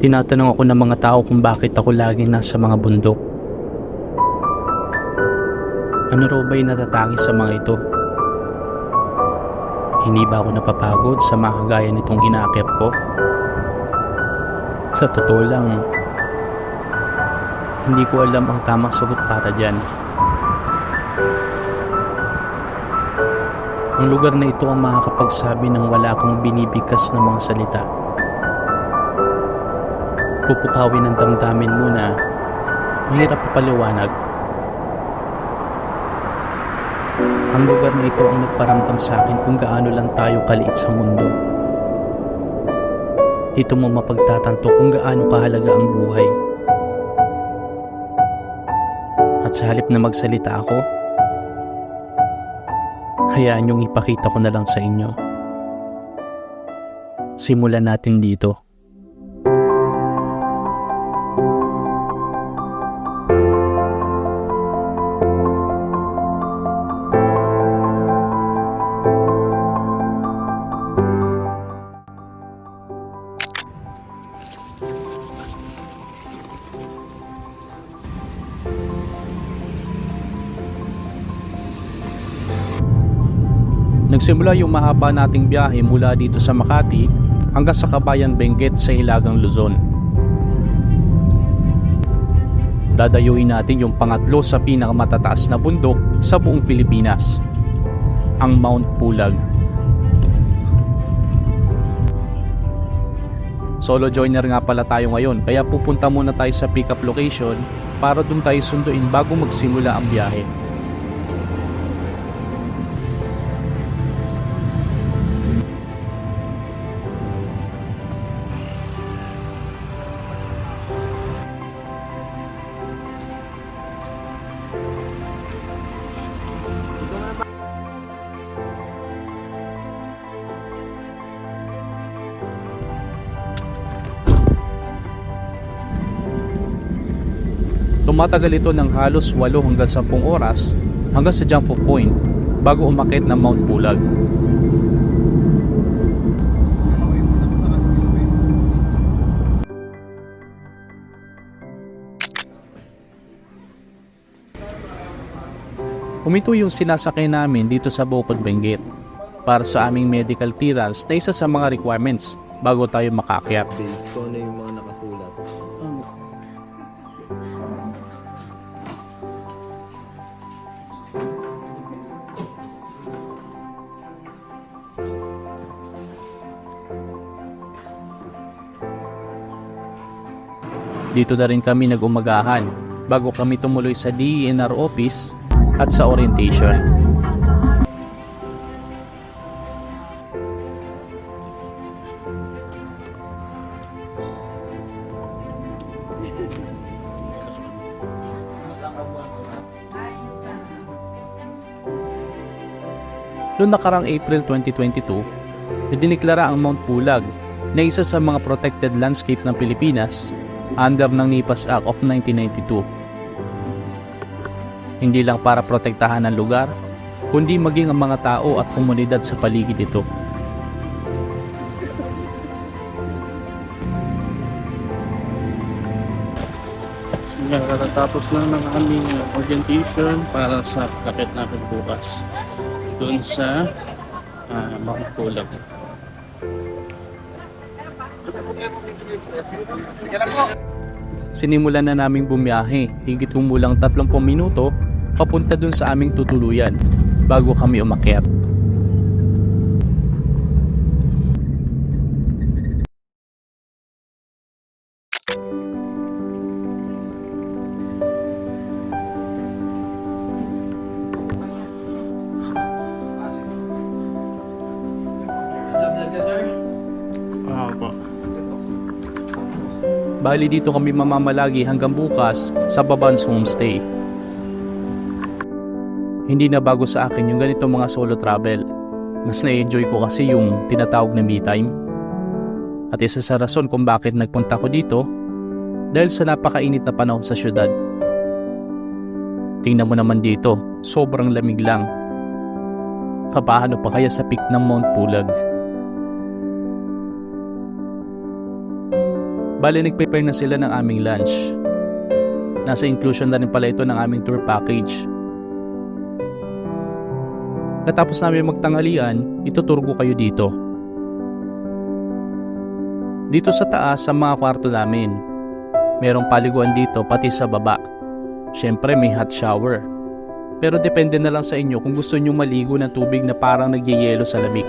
Tinatanong ako ng mga tao kung bakit ako laging nasa mga bundok. Ano raw ba yung natatangi sa mga ito? Hindi ba ako napapagod sa mga kagaya nitong inaakyat ko? Sa totoo lang, hindi ko alam ang tamang sagot para dyan. Ang lugar na ito ang makakapagsabi ng wala akong binibigkas na mga salita. Pupukawin ng damdamin mo na mahirap papaliwanag. Ang lugar na ito ang nagparamdam sa akin kung gaano lang tayo kaliit sa mundo. Dito mo mapagtatanto kung gaano kahalaga ang buhay. At sa halip na magsalita ako, hayaan niyong ipakita ko na lang sa inyo. Simulan natin dito. Nagsimula yung mahaba nating biyahe mula dito sa Makati hanggang sa Kabayan Benguet sa Hilagang Luzon. Dadayuin natin yung pangatlo sa pinakamatataas na bundok sa buong Pilipinas, ang Mount Pulag. Solo joiner nga pala tayo ngayon, kaya pupunta muna tayo sa pick-up location para dun tayo sunduin bago magsimula ang biyahe. Tumatagal ito ng halos 8 hanggang 10 oras hanggang sa jump off point bago umakyat ng Mount Pulag. Humito yung sinasakay namin dito sa Bukod Benguet para sa aming medical clearance na isa sa mga requirements bago tayo makaakyat. Kung ano yung mga nakasulat. Dito na rin kami nag-umagahan bago kami tumuloy sa DENR office at sa orientation. Noong nakarang April 2022, idiniklara ang Mount Pulag na isa sa mga protected landscape ng Pilipinas under ng NIPAS Act of 1992. Hindi lang para protektahan ang lugar, kundi maging ang mga tao at komunidad sa paligid nito. Katatapos lang ng aming orientation para sa kapit natin bukas doon sa Mount Pulag. Sinimulan na naming bumiyahe, higit kumulang 30 minuto papunta dun sa aming tutuluyan bago kami umakyat. Bali dito kami mamamalagi hanggang bukas sa Babans Homestay. Hindi na bago sa akin yung ganito mga solo travel. Mas na-enjoy ko kasi yung tinatawag na me time. At isa sa rason kung bakit nagpunta ko dito, dahil sa napakainit na panahon sa syudad. Tingnan mo naman dito, sobrang lamig lang. Papaano pa kaya sa peak ng Mount Pulag? Bali nag-prepare na sila ng aming lunch. Nasa inclusion na rin pala ito ng aming tour package. Katapos namin magtanghalian, ituturo ko kayo dito. Dito sa taas sa mga kwarto namin, merong paliguan dito pati sa baba. Syempre may hot shower. Pero depende na lang sa inyo kung gusto nyo maligo ng tubig na parang nagyayelo sa lamig.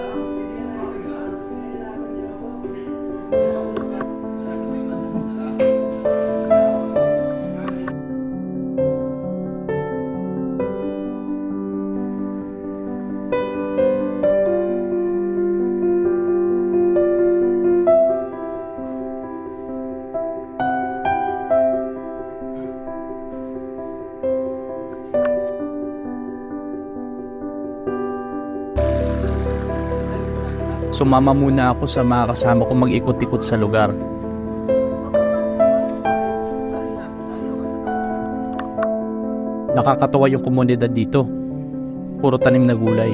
Sumama muna ako sa mga kasama ko mag-ikot-ikot sa lugar. Nakakatawa yung komunidad dito. Puro tanim na gulay.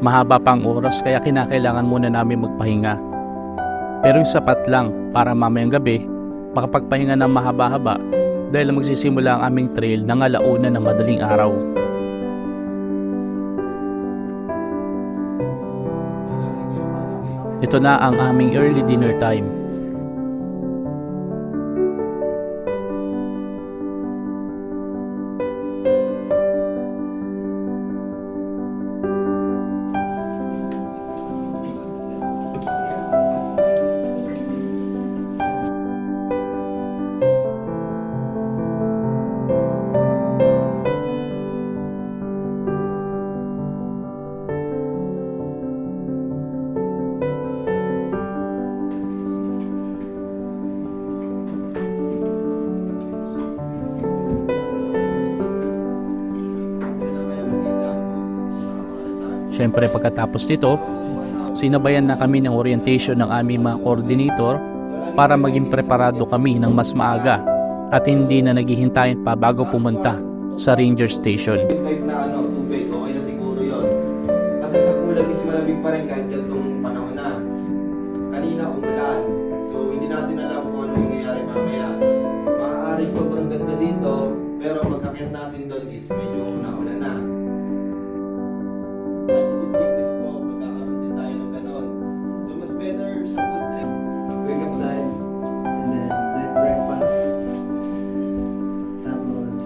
Mahaba pa ang oras kaya kinakailangan muna namin magpahinga. Pero yung sapat lang para mamayang gabi makapagpahinga ng mahaba-haba dahil magsisimula ang aming trail ng 1:00 ng madaling araw. Ito na ang aming early dinner time. Siyempre pagkatapos nito, sinabayan na kami ng orientation ng aming mga coordinator para maging preparado kami ng mas maaga at hindi na naghihintayin pa bago pumunta sa ranger station. 5 na tubig, okay na siguro yun. Kasi sa Pulag is malamig pa rin kahit gantong panahon na. Kanina umulan, so hindi natin alam kung ano mangyayari mamaya. Maaaring sobrang ganda dito, pero pagkakit natin doon is medyo naulan na. Altitude sickness po, magkakaroon din tayo ng ganon. So mas better sa food trip. Wake up time, and then light breakfast. Tapos,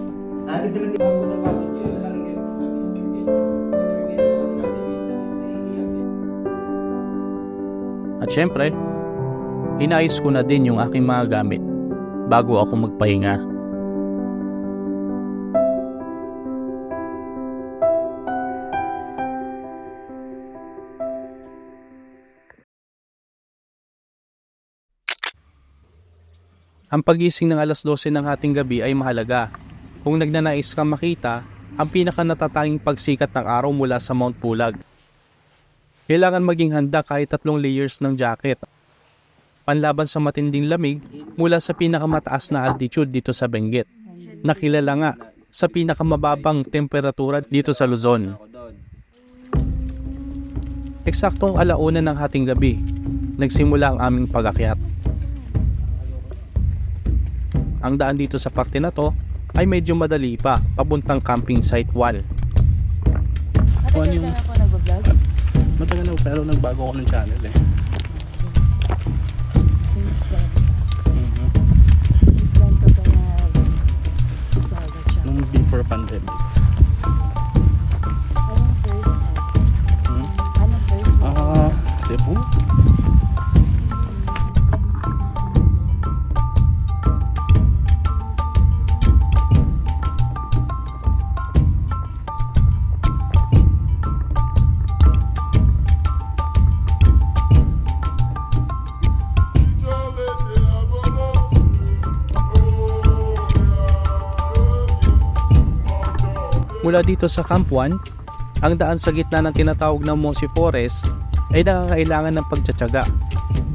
atin naman yung pagod na pagod kayo, lagi kayo magsasabi sa turkey. Yung turkey po kasi natin minsan is nahihiya siya. At syempre, inayos ko na din yung aking mga gamit bago ako magpahinga. Ang pagising ng 12:00 ng hating gabi ay mahalaga kung nagnanais kang makita ang pinakanatatanging pagsikat ng araw mula sa Mount Pulag. Kailangan maging handa kahit 3 layers ng jacket. Panlaban sa matinding lamig mula sa pinakamataas na altitude dito sa Benguet. Nakilala nga sa pinakamababang temperatura dito sa Luzon. Eksaktong 1:00 ng hating gabi, nagsimula ang aming pag-akyat. Ang daan dito sa parte na to ay medyo madali pa, papuntang camping site 1. Matagal ka na po nag-vlog? Matagal na pero nagbago ako ng channel eh. Since when ka? Since when ka ba nag-solve siya? Nung before pandemic. Anong first mo? Anong first mo? Cebu? Mula dito sa Camp 1, ang daan sa gitna ng tinatawag na Mossy Forest ay nakakailangan ng pagtsatsaga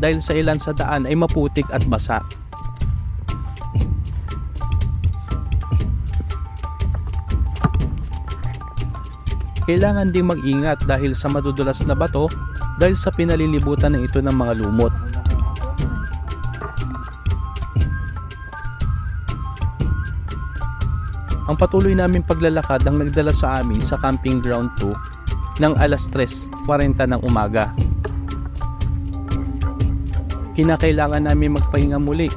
dahil sa ilan sa daan ay maputik at basa. Kailangan ding mag-ingat dahil sa madudulas na bato dahil sa pinalilibutan na ito ng mga lumot. Ang patuloy namin paglalakad ang nagdala sa amin sa camping ground 2 ng alas 3:40 ng umaga. Kinakailangan namin magpahinga muli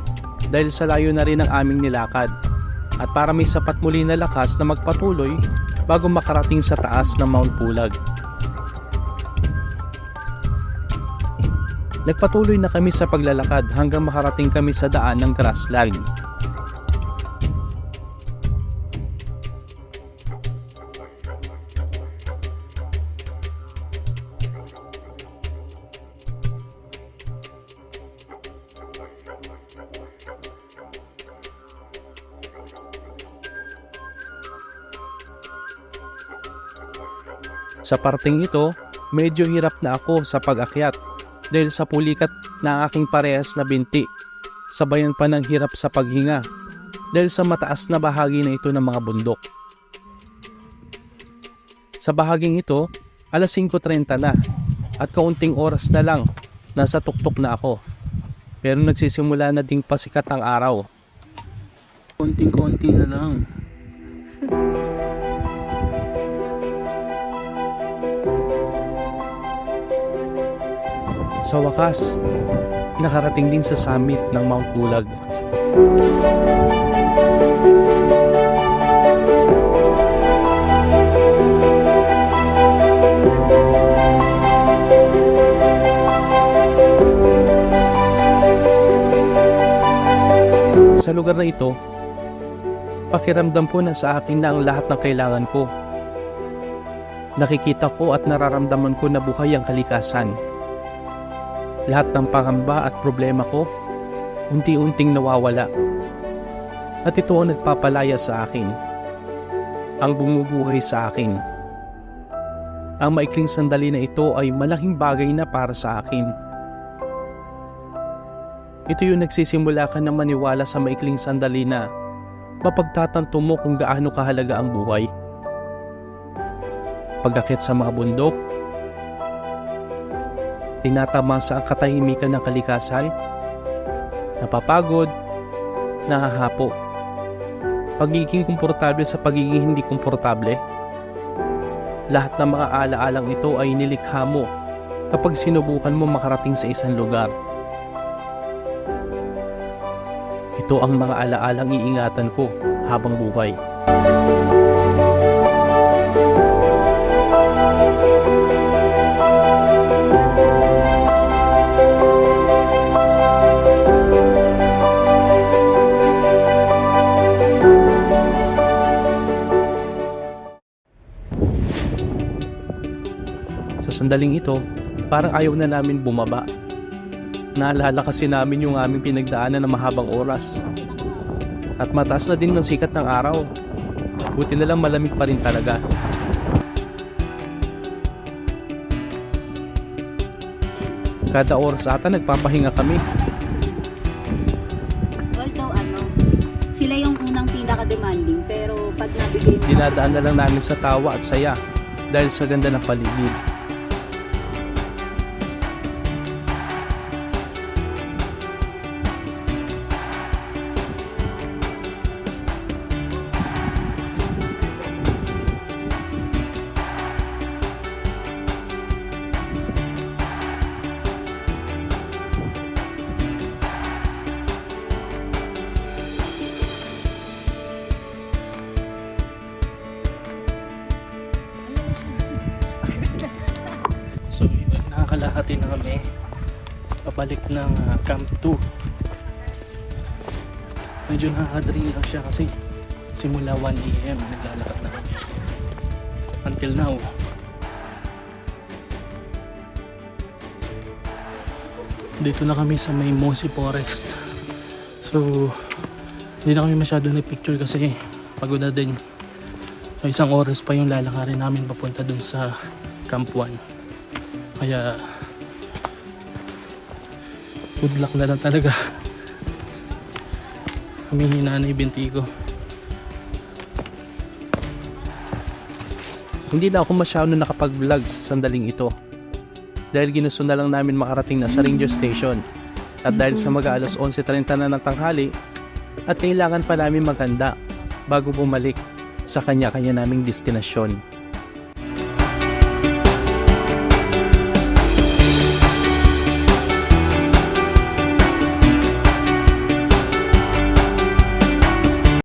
dahil sa layo na rin ang aming nilakad at para may sapat muli na lakas na magpatuloy bago makarating sa taas ng Mount Pulag. Nagpatuloy na kami sa paglalakad hanggang makarating kami sa daan ng grassland. Sa parting ito, medyo hirap na ako sa pag-akyat dahil sa pulikat na aking parehas na binti. Sabayan pa ng hirap sa paghinga dahil sa mataas na bahagi na ito ng mga bundok. Sa bahaging ito, alas 5:30 na at kaunting oras na lang nasa tuktok na ako. Pero nagsisimula na ding pasikat ang araw. Konting-konti na lang. Sa wakas, nakarating din sa summit ng Mount Pulag. Sa lugar na ito, pakiramdam ko na sa akin na ang lahat ng kailangan ko. Nakikita ko at nararamdaman ko na buhay ang kalikasan. Lahat ng pangamba at problema ko, unti-unting nawawala. At ito ang nagpapalaya sa akin. Ang bumubuhay sa akin. Ang maikling sandali na ito ay malaking bagay na para sa akin. Ito yung nagsisimula ka na maniwala sa maikling sandali na mapagtatanto mo kung gaano kahalaga ang buhay. Pag-akit sa mga bundok, tinatamasa ang katahimikan ng kalikasan, napapagod, nahahapo, pagiging komportable sa pagiging hindi komportable. Lahat ng mga alaalang ito ay nilikha mo kapag sinubukan mo makarating sa isang lugar. Ito ang mga alaalang iingatan ko habang buhay. Sa sandaling ito, parang ayaw na namin bumaba. Naalala kasi namin yung aming pinagdaanan ng mahabang oras. At mataas na din ng sikat ng araw. Buti na lang malamig pa rin talaga. Kada oras ata nagpapahinga kami. Although sila yung unang pinaka-demanding, pero pag nabigay mo, Dinadaan na lang namin sa tawa at saya dahil sa ganda ng paligid. So, nakakalahati na kami pabalik ng Camp 2. Medyo nakaka-drain lang siya kasi simula 1 AM naglalakad na kami until now. Dito na kami sa may Mossy Forest. So, hindi na kami masyado nag-picture kasi pagod na din. So, isang oras pa yung lalakarin namin papunta dun sa Camp 1. Kaya good luck na lang talaga. Humihina na yung binti ko. Hindi na ako masyado nakapag-vlog sa sandaling ito. Dahil ginusto na lang namin makarating na sa ranger station. At dahil sa mag-aalas 11:30 na ng tanghali, at kailangan pa namin maghanda bago bumalik sa kanya-kanya naming destinasyon.